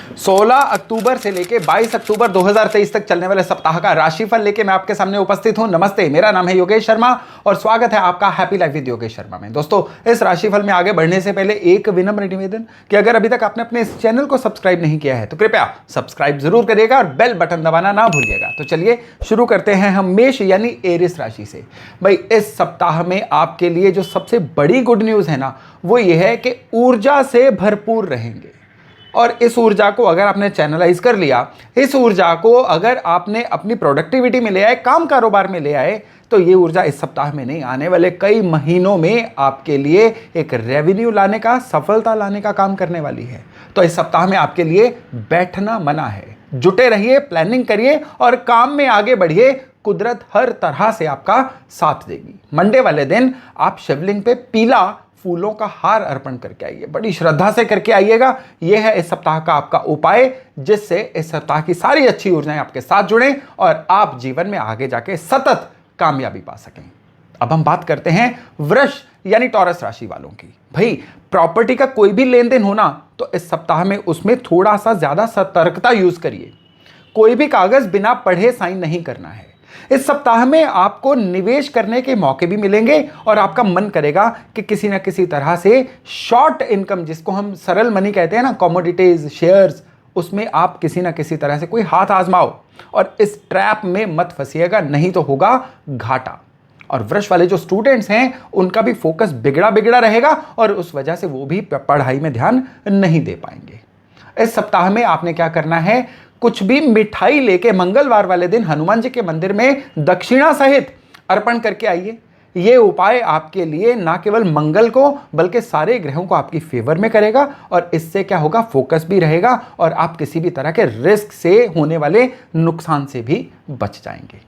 16 अक्टूबर से लेके 22 अक्टूबर 2023 तक चलने वाले सप्ताह का राशिफल लेके मैं आपके सामने उपस्थित हूं। नमस्ते, मेरा नाम है योगेश शर्मा और स्वागत है आपका happy life with Yogesh Sharma में। दोस्तों, इस राशिफल में आगे बढ़ने से पहले एक विनम्र निवेदन कि अगर अभी तक आपने अपने इस चैनल को सब्सक्राइब नहीं किया है तो कृपया सब्सक्राइब जरूर करिएगा और बेल बटन दबाना ना भूलिएगा। तो चलिए शुरू करते हैं हम मेष यानी एरिस राशि से। भाई, इस सप्ताह में आपके लिए जो सबसे बड़ी गुड न्यूज है ना, वो ये है कि ऊर्जा से भरपूर रहेंगे। और इस ऊर्जा को अगर आपने चैनलाइज कर लिया, इस ऊर्जा को अगर आपने अपनी प्रोडक्टिविटी में ले आए, काम कारोबार में ले आए, तो ये ऊर्जा इस सप्ताह में नहीं, आने वाले कई महीनों में आपके लिए एक रेवेन्यू लाने का, सफलता लाने का काम करने वाली है। तो इस सप्ताह में आपके लिए बैठना मना है। जुटे रहिए, प्लानिंग करिए और काम में आगे बढ़िए। कुदरत हर तरह से आपका साथ देगी। मंडे वाले दिन आप शिवलिंग पे पीला फूलों का हार अर्पण करके आइए, बड़ी श्रद्धा से करके आइएगा। यह है इस सप्ताह का आपका उपाय, जिससे इस सप्ताह की सारी अच्छी ऊर्जाएं आपके साथ जुड़ें और आप जीवन में आगे जाके सतत कामयाबी पा सकें। अब हम बात करते हैं वृष यानी टॉरस राशि वालों की। भाई, प्रॉपर्टी का कोई भी लेन देन होना तो इस सप्ताह में उसमें थोड़ा सा ज्यादा सतर्कता यूज करिए। कोई भी कागज बिना पढ़े साइन नहीं करना है। इस सप्ताह में आपको निवेश करने के मौके भी मिलेंगे और आपका मन करेगा कि किसी ना किसी तरह से शॉर्ट इनकम, जिसको हम सरल मनी कहते हैं ना, कमोडिटीज, शेयर्स, उसमें आप किसी ना किसी तरह से कोई हाथ आजमाओ और इस ट्रैप में मत फंसिएगा, नहीं तो होगा घाटा। और वृष वाले जो स्टूडेंट्स हैं उनका भी फोकस बिगड़ा बिगड़ा रहेगा और उस वजह से वो भी पढ़ाई में ध्यान नहीं दे पाएंगे। इस सप्ताह में आपने क्या करना है, कुछ भी मिठाई लेके मंगलवार वाले दिन हनुमान जी के मंदिर में दक्षिणा सहित अर्पण करके आइए। यह उपाय आपके लिए ना केवल मंगल को बल्कि सारे ग्रहों को आपकी फेवर में करेगा और इससे क्या होगा, फोकस भी रहेगा और आप किसी भी तरह के रिस्क से होने वाले नुकसान से भी बच जाएंगे।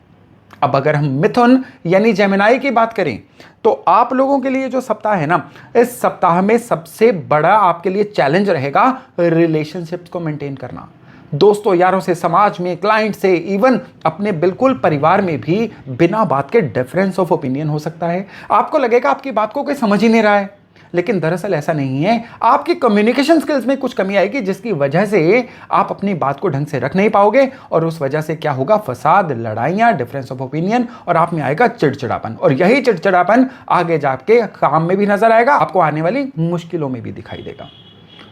अब अगर हम मिथुन यानी जेमिनाई की बात करें तो आप लोगों के लिए जो सप्ताह है ना, इस सप्ताह में सबसे बड़ा आपके लिए चैलेंज रहेगा रिलेशनशिप्स को मेंटेन करना। दोस्तों यारों से, समाज में, क्लाइंट से, इवन अपने बिल्कुल परिवार में भी बिना बात के डिफरेंस ऑफ ओपिनियन हो सकता है। आपको लगेगा आपकी बात को कोई समझ ही नहीं रहा है, लेकिन दरअसल ऐसा नहीं है। आपकी कम्युनिकेशन स्किल्स में कुछ कमी आएगी जिसकी वजह से आप अपनी बात को ढंग से रख नहीं पाओगे और उस वजह से क्या होगा, फसाद, लड़ाइयां, डिफरेंस ऑफ ओपिनियन और आप में आएगा चिड़चिड़ापन। और यही चिड़चिड़ापन आगे जाके काम में भी नजर आएगा, आपको आने वाली मुश्किलों में भी दिखाई देगा।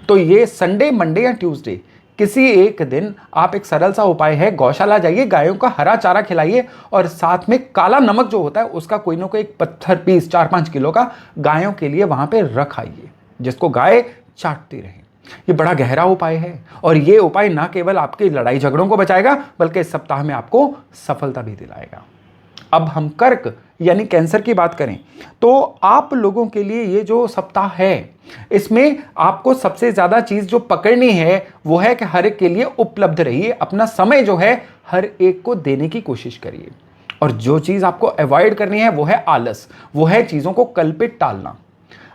तो ये संडे, मंडे या ट्यूसडे किसी एक दिन आप एक सरल सा उपाय है, गौशाला जाइए, गायों का हरा चारा खिलाइए और साथ में काला नमक जो होता है उसका कोई ना कोई एक पत्थर पीस 4-5 किलो का गायों के लिए वहां पे रख आइए, जिसको गाय चाटती रहे। ये बड़ा गहरा उपाय है और ये उपाय ना केवल आपकी लड़ाई झगड़ों को बचाएगा बल्कि इस सप्ताह में आपको सफलता भी दिलाएगा। अब हम कर्क यानी कैंसर की बात करें तो आप लोगों के लिए ये जो सप्ताह है, इसमें आपको सबसे ज्यादा चीज जो पकड़नी है वो है कि हर एक के लिए उपलब्ध रहिए। अपना समय जो है हर एक को देने की कोशिश करिए और जो चीज आपको अवॉइड करनी है वो है आलस, वो है चीजों को कल पे टालना।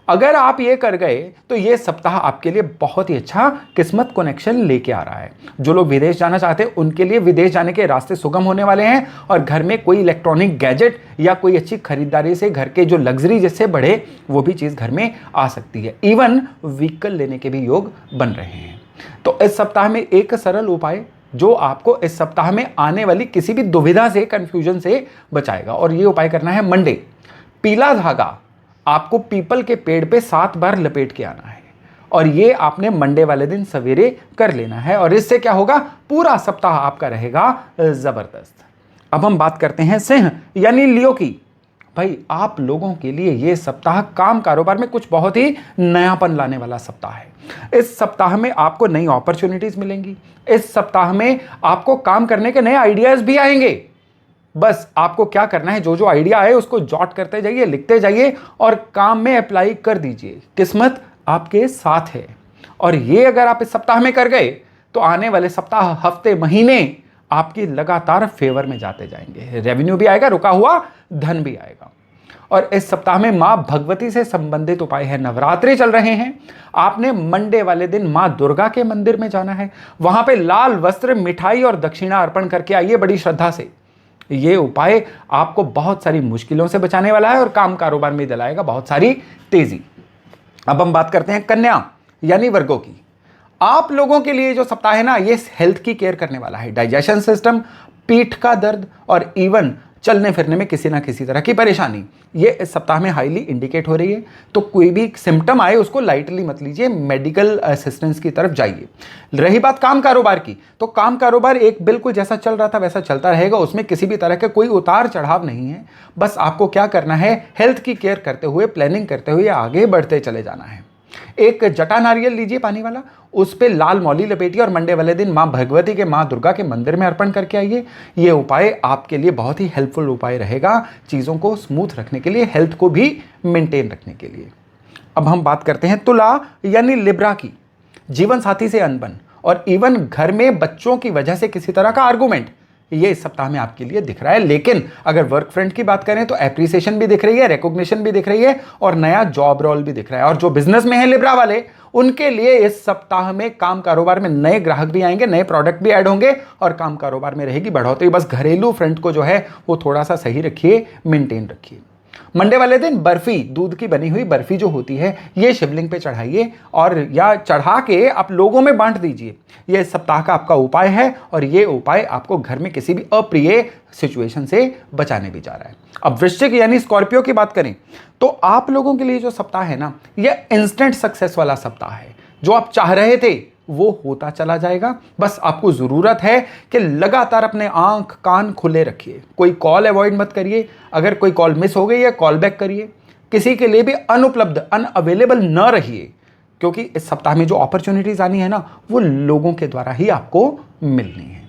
अगर आप ये कर गए तो ये सप्ताह आपके लिए बहुत ही अच्छा किस्मत कनेक्शन लेके आ रहा है। जो लोग विदेश जाना चाहते हैं उनके लिए विदेश जाने के रास्ते सुगम होने वाले हैं और घर में कोई इलेक्ट्रॉनिक गैजेट या कोई अच्छी खरीदारी से घर के जो लग्जरी जिससे बढ़े वो भी चीज़ घर में आ सकती है। इवन व्हीकल लेने के भी योग बन रहे हैं। तो इस सप्ताह में एक सरल उपाय जो आपको इस सप्ताह में आने वाली किसी भी दुविधा से, कंफ्यूजन से बचाएगा और ये उपाय करना है मंडे। पीला धागा आपको पीपल के पेड़ पे 7 बार लपेट के आना है और ये आपने मंडे वाले दिन सवेरे कर लेना है और इससे क्या होगा, पूरा सप्ताह आपका रहेगा जबरदस्त। अब हम बात करते हैं सिंह यानी लियो की। भाई, आप लोगों के लिए ये सप्ताह काम कारोबार में कुछ बहुत ही नयापन लाने वाला सप्ताह है। इस सप्ताह में आपको नई अपॉर्चुनिटीज मिलेंगी। इस सप्ताह में आपको काम करने के नए आइडियाज भी आएंगे। बस आपको क्या करना है, जो जो आइडिया है उसको जॉट करते जाइए, लिखते जाइए और काम में अप्लाई कर दीजिए। किस्मत आपके साथ है और ये अगर आप इस सप्ताह में कर गए तो आने वाले सप्ताह, हफ्ते, महीने आपकी लगातार फेवर में जाते जाएंगे। रेवेन्यू भी आएगा, रुका हुआ धन भी आएगा। और इस सप्ताह में मां भगवती से संबंधित उपाय है। नवरात्रि चल रहे हैं, आपने मंडे वाले दिन मां दुर्गा के मंदिर में जाना है। वहां पे लाल वस्त्र, मिठाई और दक्षिणा अर्पण करके आइए बड़ी श्रद्धा से। ये उपाय आपको बहुत सारी मुश्किलों से बचाने वाला है और काम कारोबार में दिलाएगा बहुत सारी तेजी। अब हम बात करते हैं कन्या यानी वर्गों की। आप लोगों के लिए जो सप्ताह है ना, ये हेल्थ की केयर करने वाला है। डाइजेशन सिस्टम, पीठ का दर्द और इवन चलने फिरने में किसी ना किसी तरह की परेशानी, ये इस सप्ताह में हाईली इंडिकेट हो रही है। तो कोई भी सिम्टम आए उसको लाइटली मत लीजिए, मेडिकल असिस्टेंस की तरफ जाइए। रही बात काम कारोबार की, तो काम कारोबार एक बिल्कुल जैसा चल रहा था वैसा चलता रहेगा, उसमें किसी भी तरह का कोई उतार चढ़ाव नहीं है। बस आपको क्या करना है, हेल्थ की केयर करते हुए, प्लानिंग करते हुए आगे बढ़ते चले जाना है। एक जटा नारियल लीजिए पानी वाला, उस पे लाल मौली लपेटिए और मंडे वाले दिन मां भगवती के, मां दुर्गा के मंदिर में अर्पण करके आइए। ये उपाय आपके लिए बहुत ही हेल्पफुल उपाय रहेगा, चीज़ों को स्मूथ रखने के लिए, हेल्थ को भी मेंटेन रखने के लिए। अब हम बात करते हैं तुला यानी लिब्रा की। जीवन साथी से अनबन और इवन घर में बच्चों की वजह से किसी तरह का आर्गुमेंट, ये इस सप्ताह में आपके लिए दिख रहा है। लेकिन अगर वर्क फ्रंट की बात करें तो एप्रिसिएशन भी दिख रही है, रिकॉग्निशन भी दिख रही है और नया जॉब रोल भी दिख रहा है। और जो बिजनेस में है लिब्रा वाले, उनके लिए इस सप्ताह में काम कारोबार में नए ग्राहक भी आएंगे, नए प्रोडक्ट भी ऐड होंगे और काम कारोबार में रहेगी बढ़ोतरी। बस घरेलू फ्रंट को जो है वो थोड़ा सा सही रखिए, मेंटेन रखिए। मंडे वाले दिन बर्फी, दूध की बनी हुई बर्फी जो होती है, ये शिवलिंग पे चढ़ाइए और या चढ़ा के आप लोगों में बांट दीजिए। ये इस सप्ताह का आपका उपाय है और ये उपाय आपको घर में किसी भी अप्रिय सिचुएशन से बचाने भी जा रहा है। अब वृश्चिक यानी स्कॉर्पियो की बात करें तो आप लोगों के लिए जो सप्ताह है ना, ये इंस्टेंट सक्सेस वाला सप्ताह है। जो आप चाह रहे थे वो होता चला जाएगा। बस आपको जरूरत है कि लगातार अपने आंख कान खुले रखिए, कोई कॉल अवॉइड मत करिए। अगर कोई कॉल मिस हो गई है कॉल बैक करिए, किसी के लिए भी अनुपलब्ध अनअवेलेबल न रहिए, क्योंकि इस सप्ताह में जो अपॉर्चुनिटीज आनी है ना, वो लोगों के द्वारा ही आपको मिलनी है।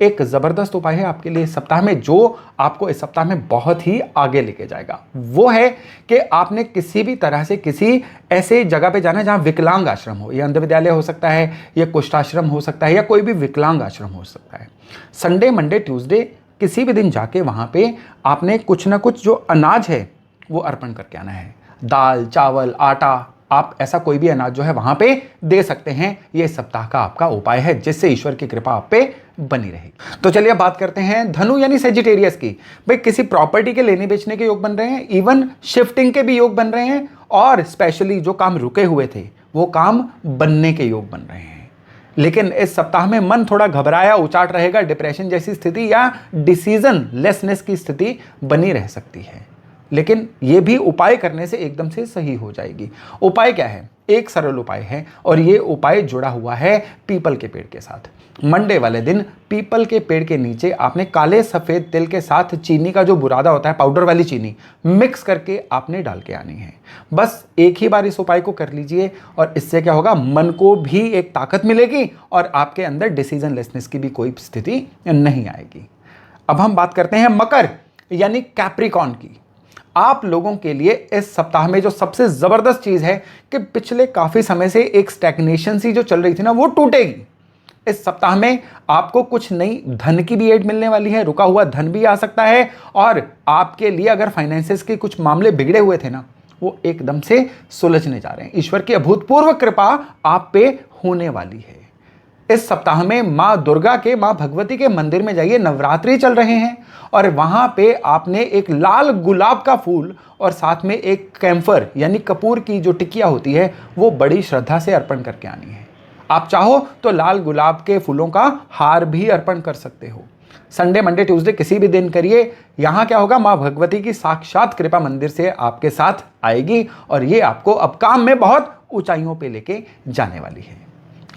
एक जबरदस्त उपाय है आपके लिए इस सप्ताह में, जो आपको इस सप्ताह में बहुत ही आगे लेके जाएगा। वो है कि आपने किसी भी तरह से किसी ऐसे जगह पे जाना है जहां विकलांग आश्रम हो। यह अंध विद्यालय हो सकता है, या कुष्ठाश्रम हो सकता है, या कोई भी विकलांग आश्रम हो सकता है। संडे मंडे ट्यूसडे किसी भी दिन जाके वहां पे आपने कुछ ना कुछ जो अनाज है वो अर्पण करके आना है। दाल, चावल, आटा, आप ऐसा कोई भी अनाज जो है वहां पे दे सकते हैं। ये सप्ताह का आपका उपाय है, जिससे ईश्वर की कृपा आप पे बनी रहेगी। तो चलिए अब बात करते हैं धनु यानी सेजिटेरियस की। भाई किसी प्रॉपर्टी के लेने बेचने के योग बन रहे हैं, इवन शिफ्टिंग के भी योग बन रहे हैं, और स्पेशली जो काम रुके हुए थे वो काम बनने के योग बन रहे हैं। लेकिन इस सप्ताह में मन थोड़ा घबराया उचाट रहेगा, डिप्रेशन जैसी स्थिति या डिसीजन लेसनेस की स्थिति बनी रह सकती है। लेकिन यह भी उपाय करने से एकदम से सही हो जाएगी। उपाय क्या है? एक सरल उपाय है और ये उपाय जुड़ा हुआ है पीपल के पेड़ के साथ। मंडे वाले दिन पीपल के पेड़ के नीचे आपने काले सफेद तिल के साथ चीनी का जो बुरादा होता है, पाउडर वाली चीनी, मिक्स करके आपने डाल के आनी है। बस एक ही बार इस उपाय को कर लीजिए और इससे क्या होगा, मन को भी एक ताकत मिलेगी और आपके अंदर डिसीजन लेसनेस की भी कोई स्थिति नहीं आएगी। अब हम बात करते हैं मकर यानी कैप्रिकॉर्न की। आप लोगों के लिए इस सप्ताह में जो सबसे जबरदस्त चीज है कि पिछले काफी समय से एक स्टैग्नेशन सी जो चल रही थी ना, वो टूटेगी। इस सप्ताह में आपको कुछ नई धन की भी एड मिलने वाली है, रुका हुआ धन भी आ सकता है, और आपके लिए अगर फाइनेंसेस के कुछ मामले बिगड़े हुए थे ना, वो एकदम से सुलझने जा रहे हैं। ईश्वर की अभूतपूर्व कृपा आप पे होने वाली है। इस सप्ताह में मां दुर्गा के, मां भगवती के मंदिर में जाइए, नवरात्रि चल रहे हैं, और वहां पे आपने एक लाल गुलाब का फूल और साथ में एक कैम्फर यानी कपूर की जो टिकिया होती है, वो बड़ी श्रद्धा से अर्पण करके आनी है। आप चाहो तो लाल गुलाब के फूलों का हार भी अर्पण कर सकते हो। संडे मंडे ट्यूसडे किसी भी दिन करिए। यहां क्या होगा, मां भगवती की साक्षात कृपा मंदिर से आपके साथ आएगी और ये आपको अब काम में बहुत ऊंचाइयों पे लेके जाने वाली है।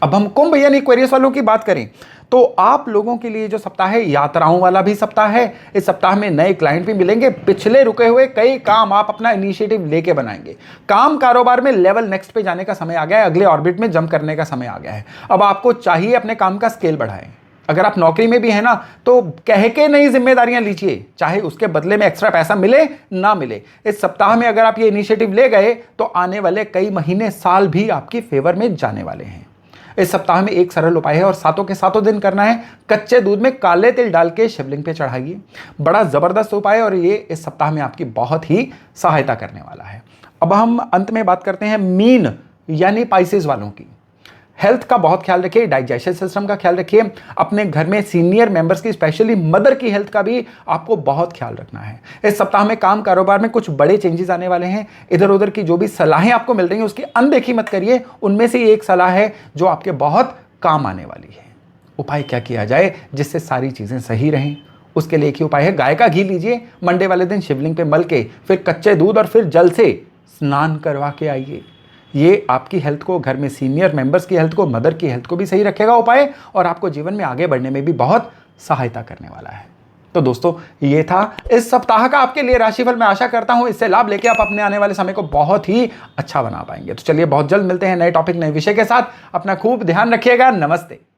अब हम कुंभ यानी एक्वेरियस वालों की बात करें तो आप लोगों के लिए जो सप्ताह है, यात्राओं वाला भी सप्ताह है। इस सप्ताह में नए क्लाइंट भी मिलेंगे, पिछले रुके हुए कई काम आप अपना इनिशिएटिव लेके बनाएंगे। काम कारोबार में लेवल नेक्स्ट पे जाने का समय आ गया है, अगले ऑर्बिट में जंप करने का समय आ गया है। अब आपको चाहिए अपने काम का स्केल बढ़ाएं। अगर आप नौकरी में भी है ना, तो कह के नई जिम्मेदारियां लीजिए, चाहे उसके बदले में एक्स्ट्रा पैसा मिले ना मिले। इस सप्ताह में अगर आप ये इनिशिएटिव ले गए तो आने वाले कई महीने, साल भी आपकी फेवर में जाने वाले हैं। इस सप्ताह में एक सरल उपाय है और सातों के सातों दिन करना है। कच्चे दूध में काले तिल डाल के शिवलिंग पे चढ़ाइए। बड़ा जबरदस्त उपाय और ये इस सप्ताह में आपकी बहुत ही सहायता करने वाला है। अब हम अंत में बात करते हैं मीन यानी पाइसेस वालों की। हेल्थ का बहुत ख्याल रखिए, डाइजेशन सिस्टम का ख्याल रखिए, अपने घर में सीनियर मेंबर्स की स्पेशली मदर की हेल्थ का भी आपको बहुत ख्याल रखना है। इस सप्ताह में काम कारोबार में कुछ बड़े चेंजेस आने वाले हैं। इधर उधर की जो भी सलाहें आपको मिल रही हैं उसकी अनदेखी मत करिए, उनमें से एक सलाह है जो आपके बहुत काम आने वाली है। उपाय क्या किया जाए जिससे सारी चीजें सही रहें? उसके लिए एक ही उपाय है, गाय का घी लीजिए, मंडे वाले दिन शिवलिंग पे मल के फिर कच्चे दूध और फिर जल से स्नान करवा के आइए। ये आपकी हेल्थ को, घर में सीनियर मेंबर्स की हेल्थ को, मदर की हेल्थ को भी सही रखेगा उपाय, और आपको जीवन में आगे बढ़ने में भी बहुत सहायता करने वाला है। तो दोस्तों, ये था इस सप्ताह का आपके लिए राशिफल। मैं आशा करता हूं इससे लाभ लेके आप अपने आने वाले समय को बहुत ही अच्छा बना पाएंगे। तो चलिए, बहुत जल्द मिलते हैं नए टॉपिक, नए विषय के साथ। अपना खूब ध्यान रखिएगा। नमस्ते।